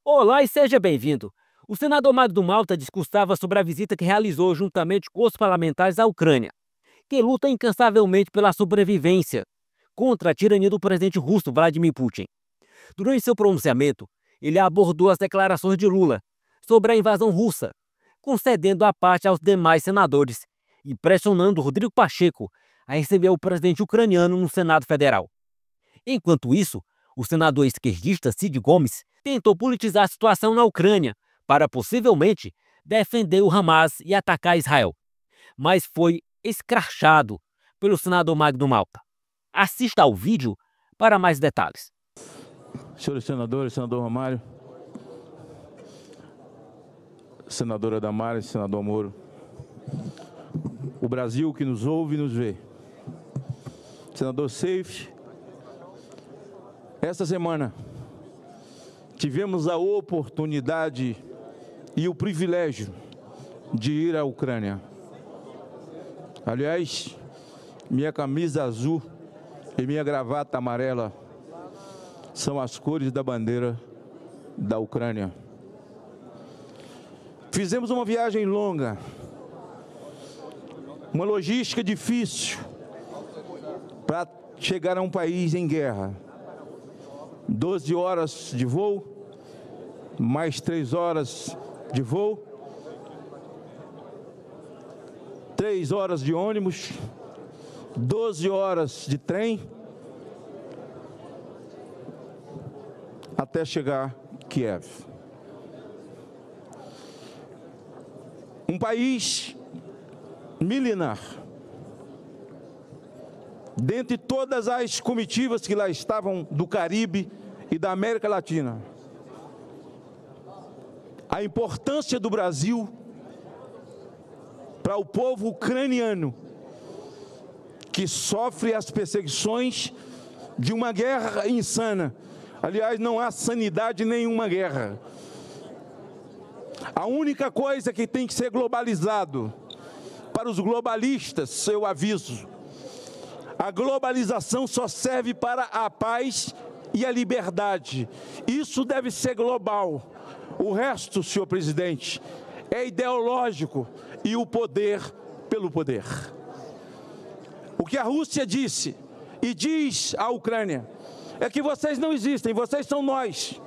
Olá e seja bem-vindo. O senador Magno Malta discursava sobre a visita que realizou juntamente com os parlamentares à Ucrânia, que luta incansavelmente pela sobrevivência contra a tirania do presidente russo Vladimir Putin. Durante seu pronunciamento, ele abordou as declarações de Lula sobre a invasão russa, concedendo a parte aos demais senadores e pressionando Rodrigo Pacheco a receber o presidente ucraniano no Senado Federal. Enquanto isso, o senador esquerdista Cid Gomes tentou politizar a situação na Ucrânia para possivelmente defender o Hamas e atacar Israel, mas foi escrachado pelo senador Magno Malta. Assista ao vídeo para mais detalhes. Senhores senadores, senador Romário, senadora Damares, senador Moro, o Brasil que nos ouve e nos vê, senador Seif, esta semana tivemos a oportunidade e o privilégio de ir à Ucrânia. Aliás, minha camisa azul e minha gravata amarela são as cores da bandeira da Ucrânia. Fizemos uma viagem longa, uma logística difícil para chegar a um país em guerra. 12 horas de voo, mais 3 horas de voo, 3 horas de ônibus, 12 horas de trem, até chegar a Kiev. Um país milenar. Dentre todas as comitivas que lá estavam do Caribe e da América Latina, a importância do Brasil para o povo ucraniano, que sofre as perseguições de uma guerra insana. Aliás, não há sanidade em nenhuma guerra. A única coisa que tem que ser globalizado, para os globalistas, eu aviso, a globalização só serve para a paz e a liberdade. Isso deve ser global. O resto, senhor presidente, é ideológico e o poder pelo poder. O que a Rússia disse e diz à Ucrânia é que vocês não existem, vocês são nós.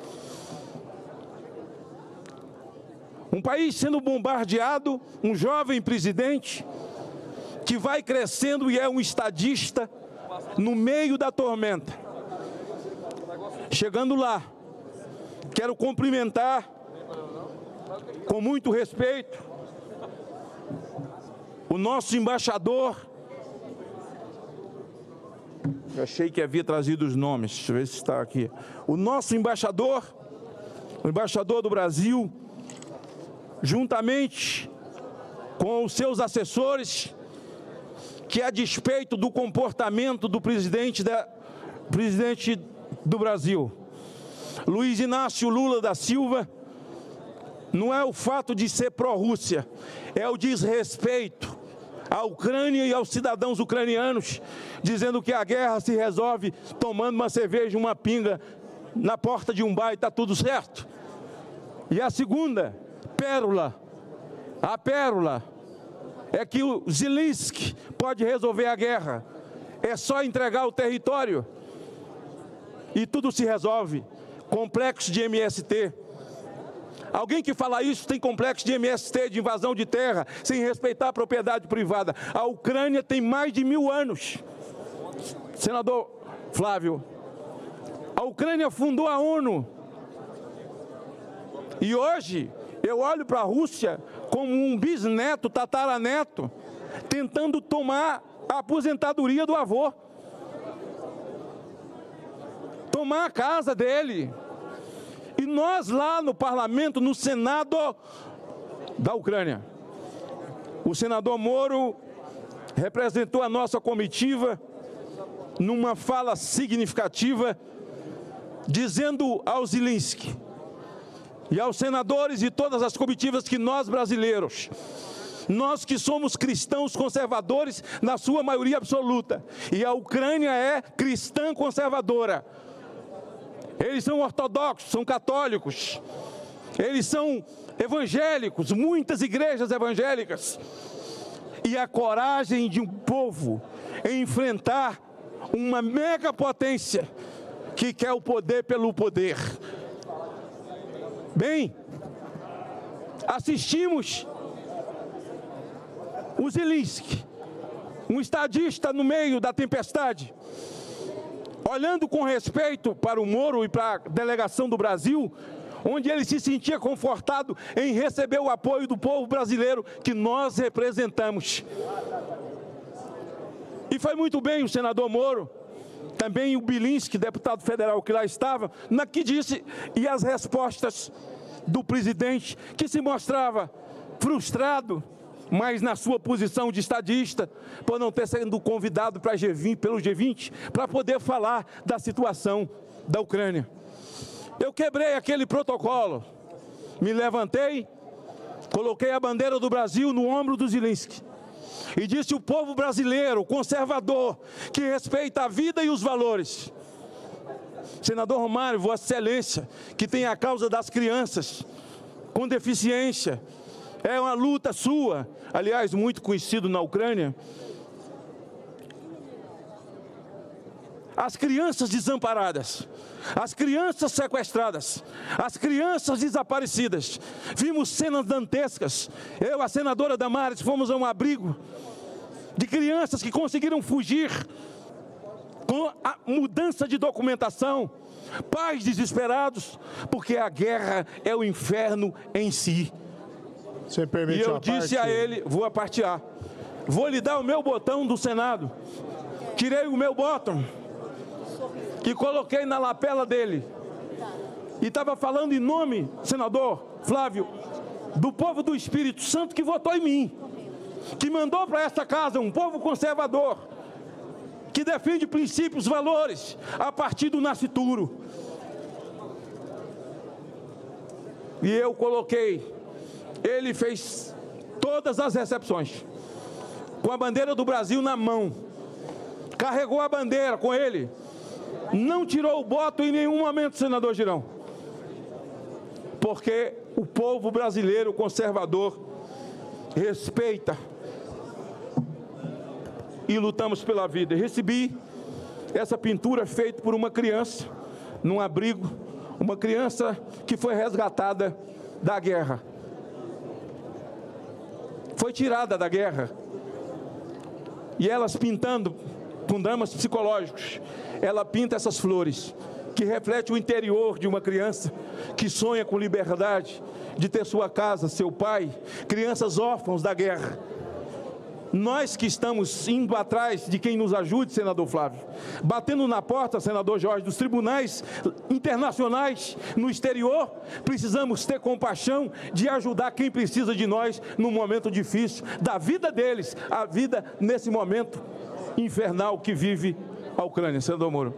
Um país sendo bombardeado, um jovem presidente que vai crescendo e é um estadista no meio da tormenta. Chegando lá, quero cumprimentar com muito respeito o nosso embaixador. Eu achei que havia trazido os nomes, deixa eu ver se está aqui. O nosso embaixador, o embaixador do Brasil, juntamente com os seus assessores, que a despeito do comportamento do presidente do Brasil, Luiz Inácio Lula da Silva, não é o fato de ser pró-Rússia, é o desrespeito à Ucrânia e aos cidadãos ucranianos, dizendo que a guerra se resolve tomando uma cerveja, uma pinga na porta de um bar e está tudo certo. E a segunda pérola, a pérola, é que o Zelensky pode resolver a guerra. É só entregar o território e tudo se resolve. Complexo de MST. Alguém que fala isso tem complexo de MST, de invasão de terra, sem respeitar a propriedade privada. A Ucrânia tem mais de 1000 anos. Senador Flávio, a Ucrânia fundou a ONU. E hoje eu olho para a Rússia como um bisneto, tataraneto, tentando tomar a aposentadoria do avô. Tomar a casa dele. E nós lá no parlamento, no Senado da Ucrânia, o senador Moro representou a nossa comitiva numa fala significativa, dizendo ao Zelensky e aos senadores e todas as comitivas que nós brasileiros, nós que somos cristãos conservadores na sua maioria absoluta, e a Ucrânia é cristã conservadora, eles são ortodoxos, são católicos, Eles são evangélicos, muitas igrejas evangélicas. E a coragem de um povo em enfrentar uma megapotência que quer o poder pelo poder. Bem, assistimos o Zelensky, um estadista no meio da tempestade, olhando com respeito para o Moro e para a delegação do Brasil, onde ele se sentia confortado em receber o apoio do povo brasileiro que nós representamos. E foi muito bem o senador Moro, também o Bilinski, deputado federal que lá estava, na que disse, e as respostas do presidente, que se mostrava frustrado, mas na sua posição de estadista, por não ter sido convidado para pelo G20, para poder falar da situação da Ucrânia. Eu quebrei aquele protocolo, me levantei, coloquei a bandeira do Brasil no ombro do Zelensky e disse: o povo brasileiro, conservador, que respeita a vida e os valores. Senador Romário, Vossa Excelência, que tem a causa das crianças com deficiência, é uma luta sua, aliás, muito conhecido na Ucrânia. As crianças desamparadas, as crianças sequestradas, as crianças desaparecidas. Vimos cenas dantescas. Eu, a senadora Damares, fomos a um abrigo de crianças que conseguiram fugir com a mudança de documentação. Pais desesperados, porque a guerra é o inferno em si. Você permite? E eu disse a ele, vou apartear, vou lhe dar o meu botão do Senado. Tirei o meu botão e coloquei na lapela dele. E estava falando em nome, senador Flávio, do povo do Espírito Santo que votou em mim, que mandou para esta casa um povo conservador, que defende princípios, valores, a partir do nascituro. E eu coloquei, ele fez todas as recepções, com a bandeira do Brasil na mão, carregou a bandeira com ele, não tirou o voto em nenhum momento, senador Girão, porque o povo brasileiro conservador respeita e lutamos pela vida. Recebi essa pintura feita por uma criança, num abrigo, uma criança que foi resgatada da guerra. Foi tirada da guerra. E elas pintando, com dramas psicológicos, ela pinta essas flores, que reflete o interior de uma criança que sonha com liberdade, de ter sua casa, seu pai, crianças órfãos da guerra. Nós que estamos indo atrás de quem nos ajude, senador Flávio, batendo na porta, senador Jorge, dos tribunais internacionais no exterior, precisamos ter compaixão de ajudar quem precisa de nós num momento difícil, da vida deles, a vida nesse momento infernal que vive a Ucrânia. Senador Moro.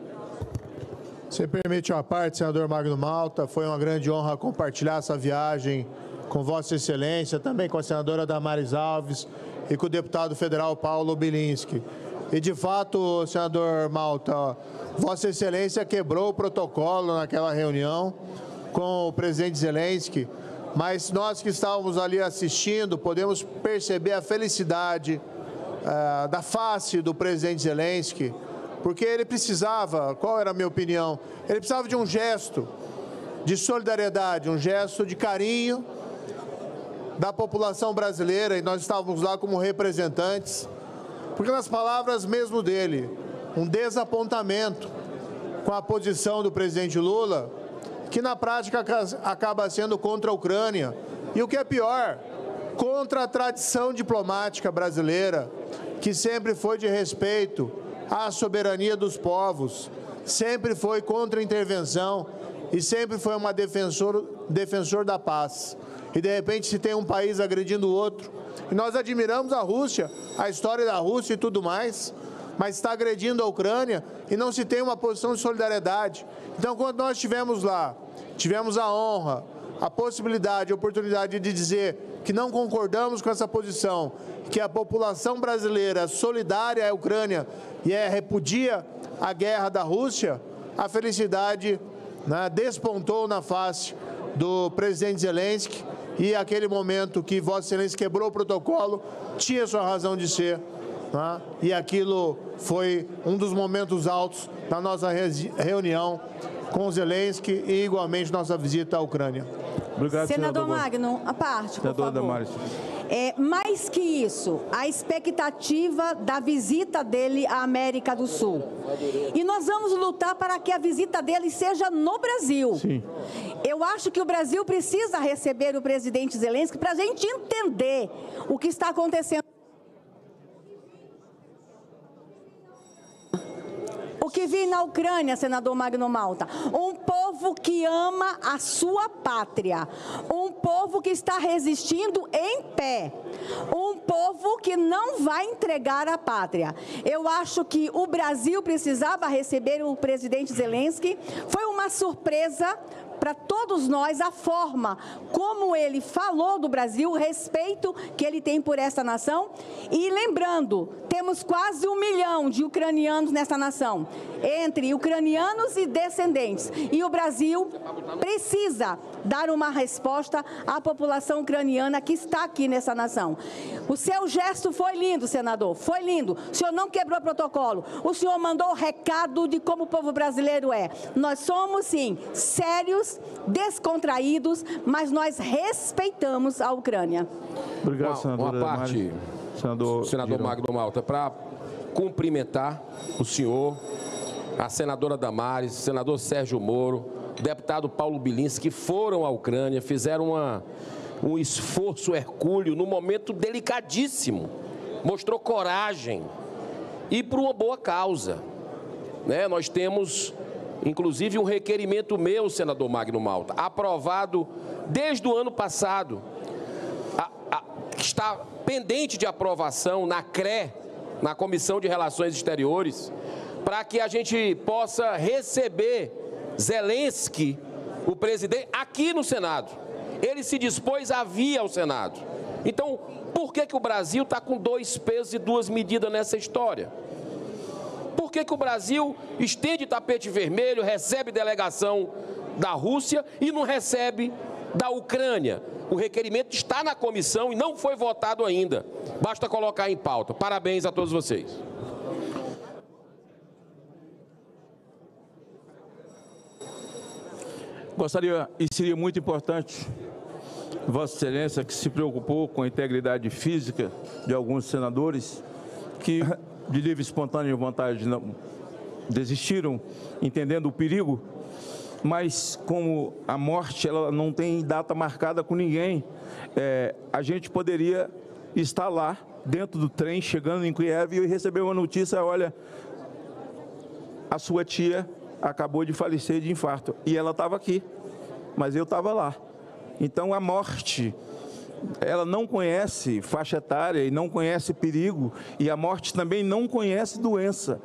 Você permite uma parte, senador Magno Malta, foi uma grande honra compartilhar essa viagem com Vossa Excelência, também com a senadora Damares Alves e com o deputado federal Paulo Bilinski. E, de fato, senador Malta, Vossa Excelência quebrou o protocolo naquela reunião com o presidente Zelensky, mas nós que estávamos ali assistindo, podemos perceber a felicidade da face do presidente Zelensky, porque ele precisava, qual era a minha opinião? Ele precisava de um gesto de solidariedade, um gesto de carinho da população brasileira, e nós estávamos lá como representantes, porque nas palavras mesmo dele, um desapontamento com a posição do presidente Lula, que na prática acaba sendo contra a Ucrânia, e o que é pior, contra a tradição diplomática brasileira, que sempre foi de respeito à soberania dos povos, sempre foi contra a intervenção e sempre foi uma defensor da paz. E, de repente, se tem um país agredindo o outro, e nós admiramos a Rússia, a história da Rússia e tudo mais, mas está agredindo a Ucrânia e não se tem uma posição de solidariedade. Então, quando nós estivemos lá, tivemos a honra, a possibilidade, a oportunidade de dizer que não concordamos com essa posição, que a população brasileira é solidária à Ucrânia e repudia a guerra da Rússia, a felicidade despontou na face do presidente Zelensky, e aquele momento que Vossa Excelência quebrou o protocolo tinha sua razão de ser, né? E aquilo foi um dos momentos altos da nossa reunião com Zelensky e, igualmente, nossa visita à Ucrânia. Obrigado, senador Magno, a parte, por favor. Damares. Mais que isso, a expectativa da visita dele à América do Sul. E nós vamos lutar para que a visita dele seja no Brasil. Sim. Eu acho que o Brasil precisa receber o presidente Zelensky para a gente entender o que está acontecendo. O que vi na Ucrânia, senador Magno Malta, um povo que ama a sua pátria, um povo que está resistindo em pé, um povo que não vai entregar a pátria. Eu acho que o Brasil precisava receber o presidente Zelensky, foi uma surpresa para todos nós a forma como ele falou do Brasil, o respeito que ele tem por essa nação. E lembrando, temos quase 1 milhão de ucranianos nessa nação, entre ucranianos e descendentes. E o Brasil precisa dar uma resposta à população ucraniana que está aqui nessa nação. O seu gesto foi lindo, senador, foi lindo. O senhor não quebrou protocolo. O senhor mandou o recado de como o povo brasileiro é. Nós somos, sim, sérios, descontraídos, mas nós respeitamos a Ucrânia. Obrigado, senador. Uma parte, senador Magno Malta, para cumprimentar o senhor, a senadora Damares, o senador Sérgio Moro, o deputado Paulo Bilinski, que foram à Ucrânia, fizeram um esforço hercúleo num momento delicadíssimo, mostrou coragem e por uma boa causa, né? Nós temos, inclusive, um requerimento meu, senador Magno Malta, aprovado desde o ano passado, está pendente de aprovação na CRE, na Comissão de Relações Exteriores, para que a gente possa receber Zelensky, o presidente, aqui no Senado. Ele se dispôs a vir ao Senado. Então, por que o Brasil está com 2 pesos e 2 medidas nessa história? Por que o Brasil estende tapete vermelho, recebe delegação da Rússia e não recebe da Ucrânia? O requerimento está na comissão e não foi votado ainda. Basta colocar em pauta. Parabéns a todos vocês. Gostaria, e seria muito importante, Vossa Excelência, que se preocupou com a integridade física de alguns senadores, que de livre e espontânea vontade não desistiram, entendendo o perigo, mas como a morte ela não tem data marcada com ninguém, a gente poderia estar lá, dentro do trem, chegando em Kiev, e receber uma notícia: olha, a sua tia acabou de falecer de infarto. E ela estava aqui, mas eu estava lá. Então a morte, ela não conhece faixa etária e não conhece perigo, e a morte também não conhece doença.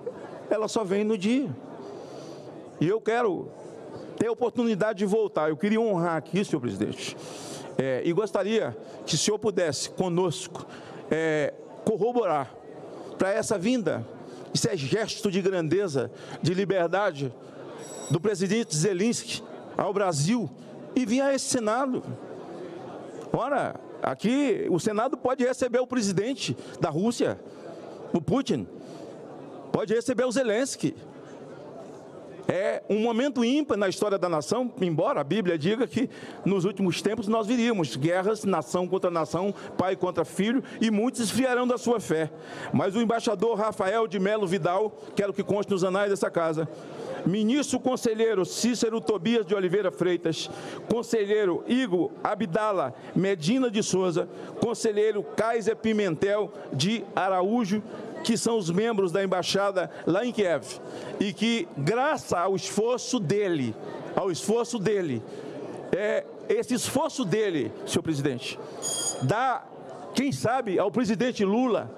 Ela só vem no dia. E eu quero ter a oportunidade de voltar. Eu queria honrar aqui, senhor presidente, e gostaria que o senhor pudesse conosco corroborar para essa vinda. Isso é gesto de grandeza, de liberdade do presidente Zelensky ao Brasil e vir a esse Senado. Ora, aqui o Senado pode receber o presidente da Rússia, o Putin, pode receber o Zelensky. É um momento ímpar na história da nação, embora a Bíblia diga que nos últimos tempos nós viríamos guerras, nação contra nação, pai contra filho, e muitos esfriarão da sua fé. Mas o embaixador Rafael de Melo Vidal, quero que conste nos anais dessa casa, ministro conselheiro Cícero Tobias de Oliveira Freitas, conselheiro Igor Abdala Medina de Souza, conselheiro Kaiser Pimentel de Araújo, que são os membros da embaixada lá em Kiev, e que, graças ao esforço dele, esse esforço dele, senhor presidente, dá, quem sabe, ao presidente Lula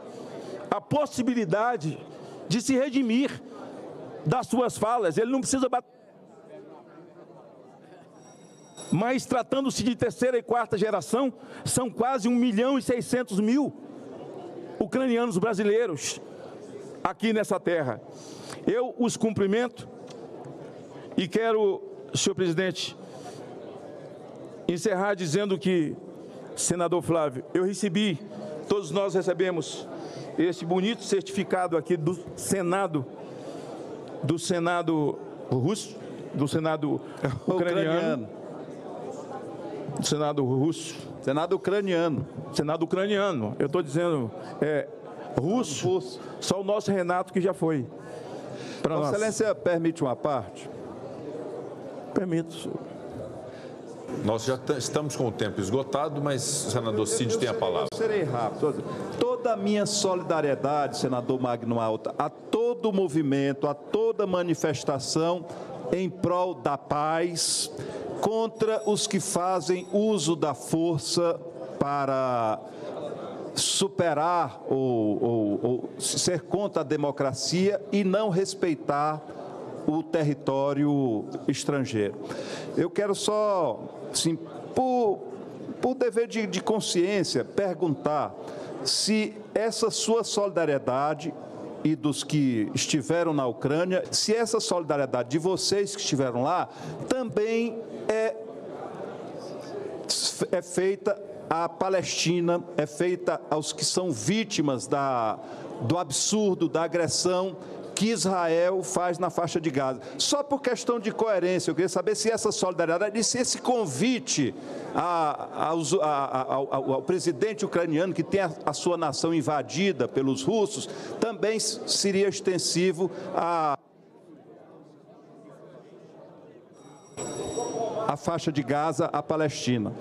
a possibilidade de se redimir das suas falas. Ele não precisa bater. Mas, tratando-se de terceira e quarta geração, são quase 1.600.000 ucranianos brasileiros aqui nessa terra. Eu os cumprimento e quero, senhor presidente, encerrar dizendo que, senador Flávio, todos nós recebemos esse bonito certificado aqui do Senado russo, do Senado ucraniano, do Senado russo. Senado ucraniano. Senado ucraniano. Eu estou dizendo russo. Só o nosso Renato que já foi. Vossa Excelência permite uma parte? Permito, senhor. Nós já estamos com o tempo esgotado, mas o senador Cid tem a palavra. Eu serei rápido. Toda a minha solidariedade, senador Magno Malta, a todo movimento, a toda manifestação em prol da paz, contra os que fazem uso da força para superar ou ser contra a democracia e não respeitar o território estrangeiro. Eu quero só, assim, por dever de consciência, perguntar se essa sua solidariedade e dos que estiveram na Ucrânia, se essa solidariedade de vocês que estiveram lá também é feita à Palestina, é feita aos que são vítimas do absurdo, da agressão que Israel faz na faixa de Gaza. Só por questão de coerência, eu queria saber se essa solidariedade, se esse convite ao presidente ucraniano, que tem a sua nação invadida pelos russos, também seria extensivo à faixa de Gaza, à Palestina.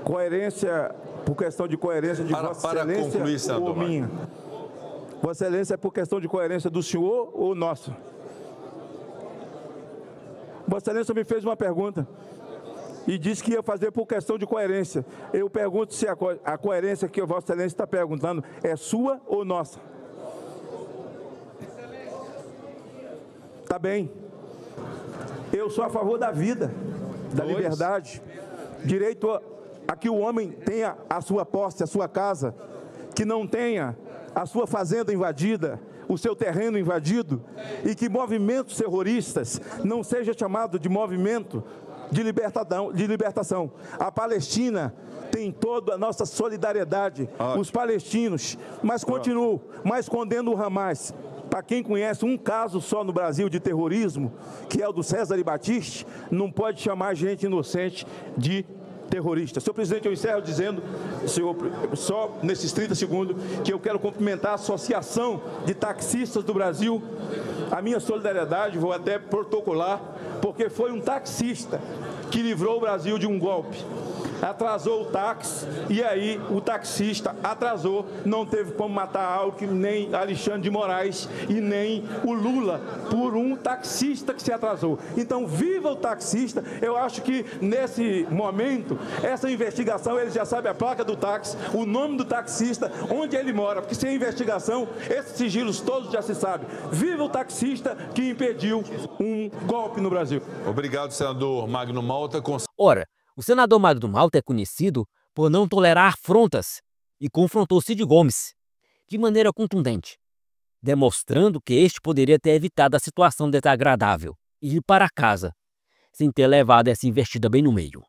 Coerência, por questão de coerência de Vossa Excelência, concluir, senador, ou minha? Vossa Excelência, é por questão de coerência do senhor ou nossa? Vossa Excelência me fez uma pergunta e disse que ia fazer por questão de coerência. Eu pergunto se a coerência que Vossa Excelência está perguntando é sua ou nossa? Tá bem. Eu sou a favor da vida, da liberdade, direito a que o homem tenha a sua posse, a sua casa, que não tenha a sua fazenda invadida, o seu terreno invadido, e que movimentos terroristas não seja chamado de movimento de libertação. A Palestina tem toda a nossa solidariedade, os palestinos, mas continuo, mas condeno o Hamas. Para quem conhece um caso só no Brasil de terrorismo, que é o do César e Batiste, não pode chamar gente inocente de terrorista. Senhor presidente, eu encerro dizendo, senhor, só nesses 30 segundos, que eu quero cumprimentar a Associação de Taxistas do Brasil, a minha solidariedade, vou até protocolar, porque foi um taxista que livrou o Brasil de um golpe. Atrasou o táxi, e aí o taxista atrasou, não teve como matar Alckmin, nem Alexandre de Moraes e nem o Lula, por um taxista que se atrasou. Então, viva o taxista. Eu acho que nesse momento, essa investigação, ele já sabe a placa do táxi, o nome do taxista, onde ele mora, porque sem investigação, esses sigilos todos já se sabem. Viva o taxista que impediu um golpe no Brasil. Obrigado, senador Magno Malta. Ora, o senador Magno Malta é conhecido por não tolerar afrontas e confrontou Cid Gomes de maneira contundente, demonstrando que este poderia ter evitado a situação desagradável e ir para casa, sem ter levado essa investida bem no meio.